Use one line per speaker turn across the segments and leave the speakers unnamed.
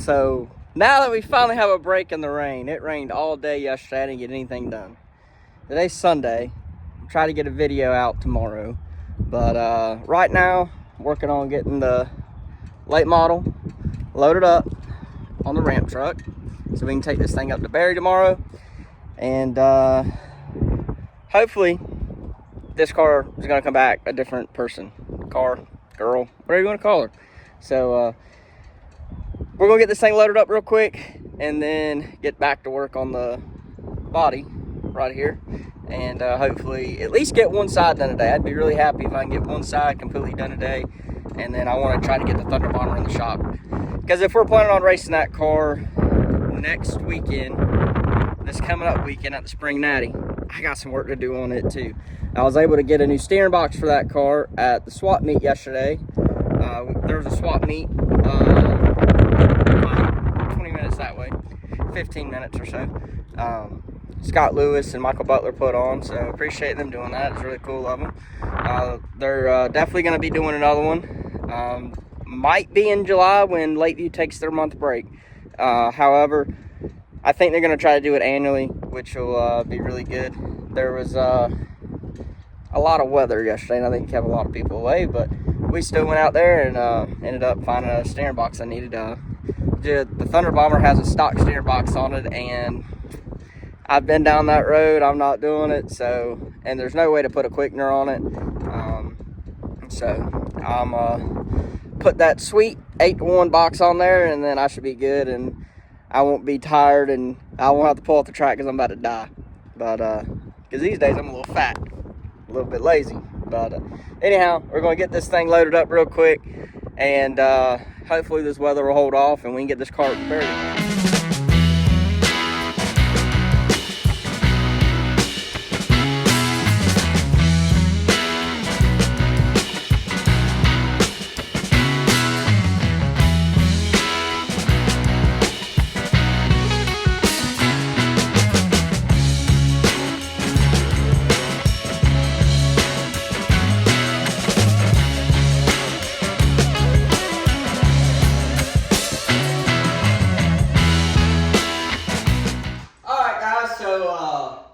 So now that we finally have a break in the rain, it rained all day yesterday. I didn't get anything done. Today's Sunday. I'll try to get a video out tomorrow. But right now, I'm working on getting the late model loaded up on the ramp truck so we can take this thing up to Barry tomorrow. And hopefully this car is going to come back a different person. Car, girl, whatever you want to call her. So we're going to get this thing loaded up real quick and then get back to work on the body right here. And hopefully at least get one side done today. I'd be really happy if I can get one side completely done today. And then I want to try to get the Thunder Bomber in the shop. Because if we're planning on racing that car next weekend, this coming up weekend at the Spring Natty, I got some work to do on it too. I was able to get a new steering box for that car at the swap meet yesterday. There was a swap meet 20 minutes that way, 15 minutes or so. Scott Lewis and Michael Butler put on, so appreciate them doing that. It's really cool of them. They're definitely going to be doing another one. Might be in July when Lakeview takes their month break. However, I think they're going to try to do it annually, which will be really good. There was a lot of weather yesterday, and I think it kept a lot of people away, but we still went out there and ended up finding a steering box I needed. The Thunder Bomber has a stock steering box on it, and I've been down that road. I'm not doing it, so, and there's no way to put a quickener on it. So I'm put that sweet 8-to-1 box on there, and then I should be good, and I won't be tired, and I won't have to pull off the track because I'm about to die. But because these days I'm a little fat, a little bit lazy. But anyhow, we're going to get this thing loaded up real quick, and hopefully this weather will hold off and we can get this car buried.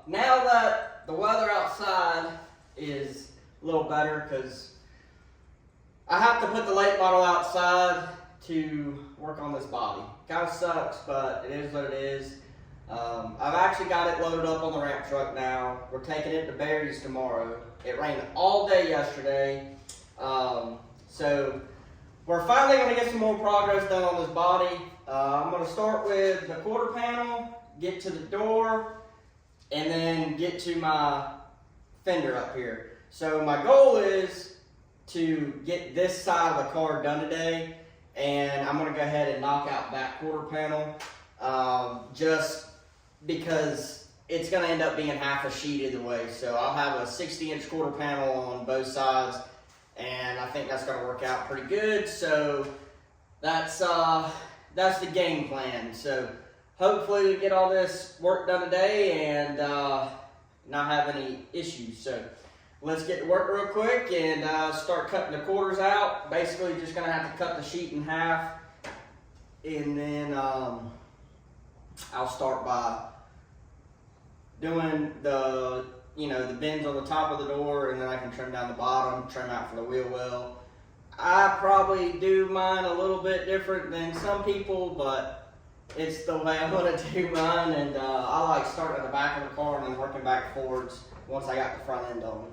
Now that the weather outside is a little better, because I have to put the late model outside to work on this body. Kind of sucks, but it is what it is. I've actually got it loaded up on the ramp truck now. We're taking it to Barry's tomorrow. It rained all day yesterday, so we're finally going to get some more progress done on this body. I'm going to start with the quarter panel, get to the door, and then get to my fender up here. So my goal is to get this side of the car done today, and I'm gonna go ahead and knock out that quarter panel, just because it's gonna end up being half a sheet either way. So I'll have a 60-inch quarter panel on both sides, and I think that's gonna work out pretty good. So that's the game plan. So hopefully we get all this work done today and not have any issues. So let's get to work real quick and start cutting the quarters out. Basically just gonna have to cut the sheet in half, and then I'll start by doing the the bends on the top of the door, and then I can trim down the bottom, trim out for the wheel well. I probably do mine a little bit different than some people, but it's the way I want to do mine, and I like starting at the back of the car and then working back forwards once I got the front end on.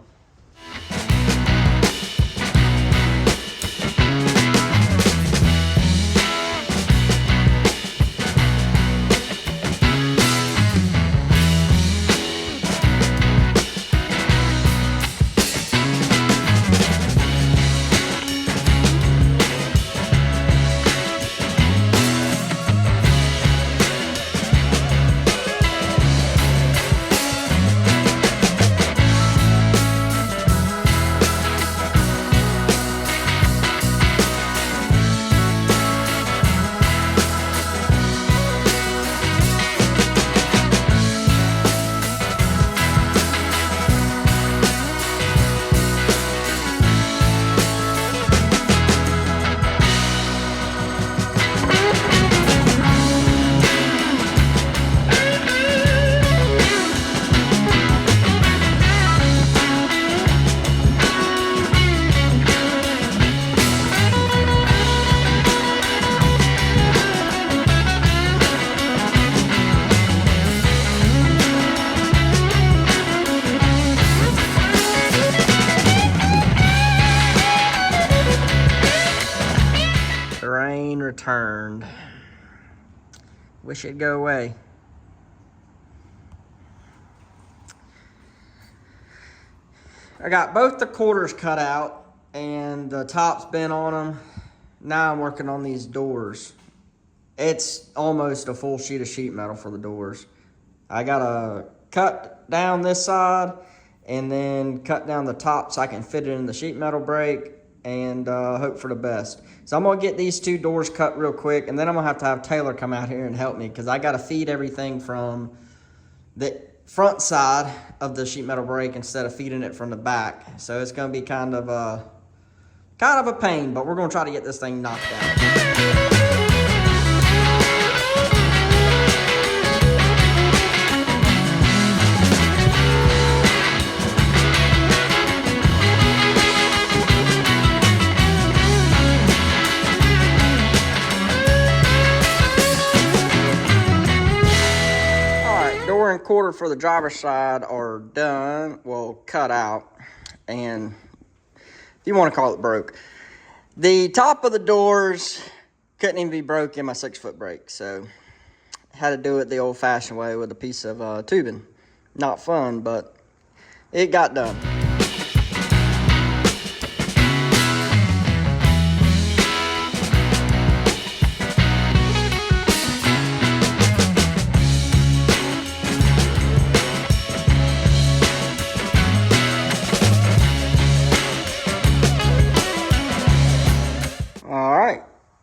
turned. Wish it'd go away. I got both the quarters cut out and the top's been on them. Now I'm working on these doors. It's almost a full sheet of sheet metal for the doors. I gotta cut down this side and then cut down the top so I can fit it in the sheet metal brake and hope for the best. So I'm gonna get these two doors cut real quick, and then I'm gonna have Taylor come out here and help me, because I gotta feed everything from the front side of the sheet metal brake instead of feeding it from the back. So it's gonna be kind of a pain, but we're gonna try to get this thing knocked out. Door and quarter for the driver's side are done, well, cut out, and if you want to call it broke. The top of the doors couldn't even be broke in my 6-foot brake, so had to do it the old-fashioned way with a piece of tubing. Not fun, but it got done.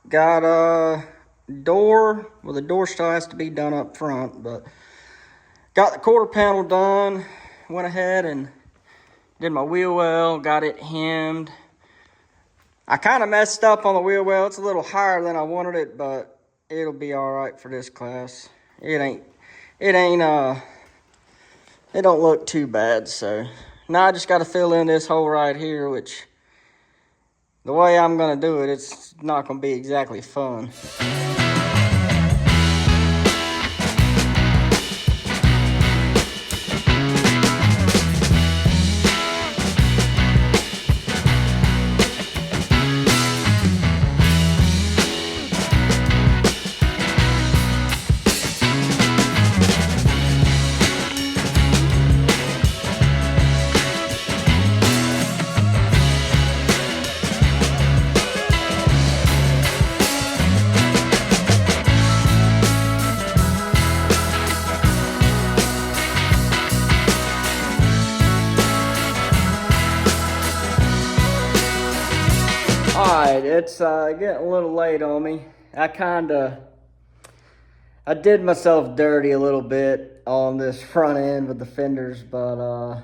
Got a door, well, the door still has to be done up front, but got the quarter panel done. Went ahead and did my wheel well, got it hemmed. I kind of messed up on the wheel well. It's a little higher than I wanted it, but it'll be all right for this class. It don't look too bad. So now I just got to fill in this hole right here, which the way I'm going to do it, it's not going to be exactly fun. Alright, it's getting a little late on me. I did myself dirty a little bit on this front end with the fenders, but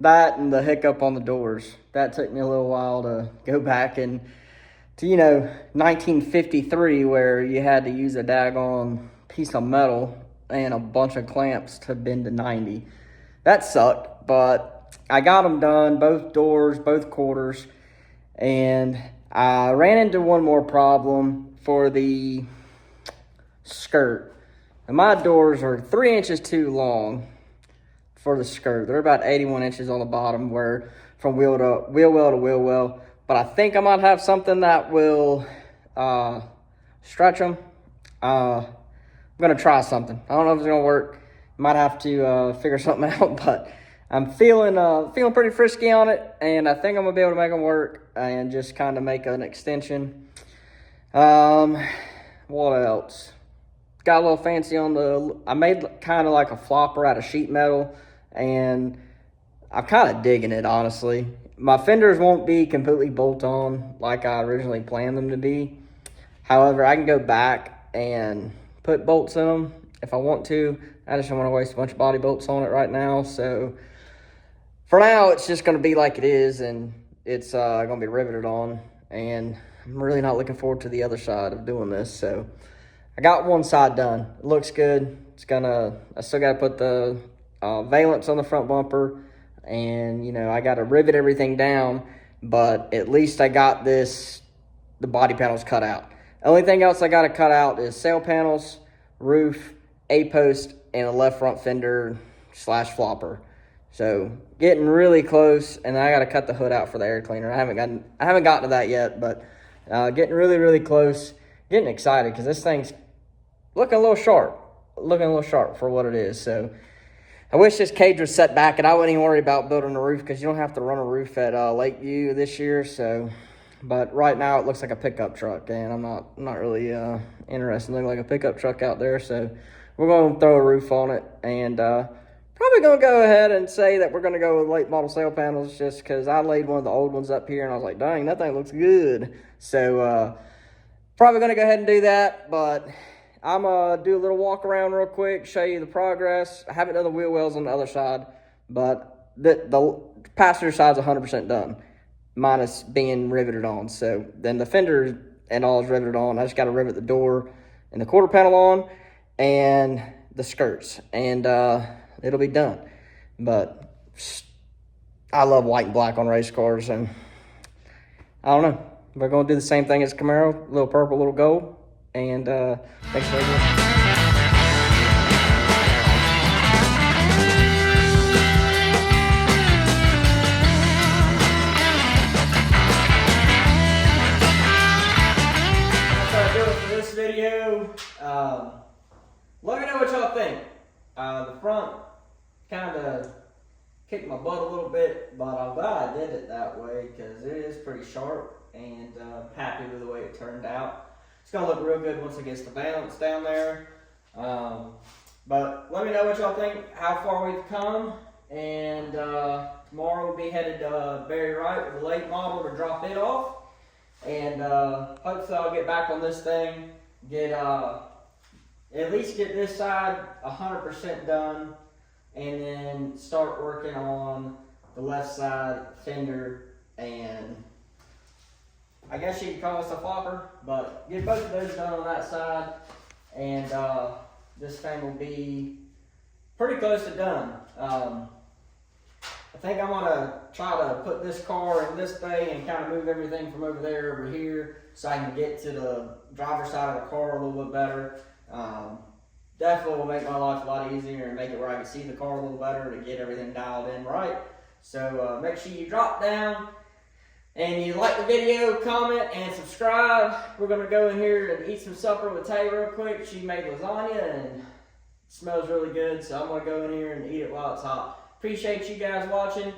that and the hiccup on the doors, that took me a little while to go back and to, 1953, where you had to use a daggone piece of metal and a bunch of clamps to bend to 90. That sucked, but I got them done, both doors, both quarters, and I ran into one more problem for the skirt. And my doors are 3 inches too long for the skirt. They're about 81 inches on the bottom, where from wheel well to wheel well. But I think I might have something that will stretch them. I'm gonna try something. I don't know if it's gonna work. Might have to figure something out, but I'm feeling pretty frisky on it, and I think I'm gonna be able to make them work and just kind of make an extension. What else? Got a little fancy on I made kind of like a flopper out of sheet metal, and I'm kind of digging it, honestly. My fenders won't be completely bolt-on like I originally planned them to be. However, I can go back and put bolts in them if I want to. I just don't want to waste a bunch of body bolts on it right now, so for now, it's just going to be like it is, and it's going to be riveted on, and I'm really not looking forward to the other side of doing this. So I got one side done. It looks good. I still got to put the valance on the front bumper, and, I got to rivet everything down, but at least I got the body panels cut out. The only thing else I got to cut out is sail panels, roof, A-post, and a left front fender / flopper. So getting really close, and I got to cut the hood out for the air cleaner. I haven't gotten to that yet, but getting really, really close. getting excited because this thing's looking a little sharp. Looking a little sharp for what it is. So I wish this cage was set back and I wouldn't even worry about building a roof because you don't have to run a roof at Lakeview this year. So, but right now it looks like a pickup truck, and I'm not really interested in looking like a pickup truck out there. So we're going to throw a roof on it, and probably going to go ahead and say that we're going to go with late model sail panels just because I laid one of the old ones up here and I was like, dang, that thing looks good. So probably going to go ahead and do that, but I'm going to do a little walk around real quick, show you the progress. I haven't done the wheel wells on the other side, but the passenger side's 100% done, minus being riveted on. So then the fender and all is riveted on. I just got to rivet the door and the quarter panel on and the skirts, and it'll be done. But I love white and black on race cars, and I don't know. We're going to do the same thing as Camaro, a little purple, a little gold, and thanks for watching. Video. Let me know what y'all think. The front kind of kicked my butt a little bit, but I'm glad I did it that way because it is pretty sharp, and happy with the way it turned out. It's gonna look real good once it gets the balance down there. But let me know what y'all think, how far we've come, and tomorrow we'll be headed to Berry Wright with the late model to drop it off. And hopefully I'll get back on this thing, get at least get this side 100% done, and then start working on the left side fender, and I guess you could call this a flopper, but get both of those done on that side, and this thing will be pretty close to done. I think I'm gonna try to put this car in this bay and kind of move everything from over there over here so I can get to the driver's side of the car a little bit better. Definitely will make my life a lot easier and make it where I can see the car a little better to get everything dialed in right. So make sure you drop down and you like the video, comment, and subscribe. We're gonna go in here and eat some supper with Tay real quick. She made lasagna and it smells really good, so I'm gonna go in here and eat it while it's hot. Appreciate you guys watching.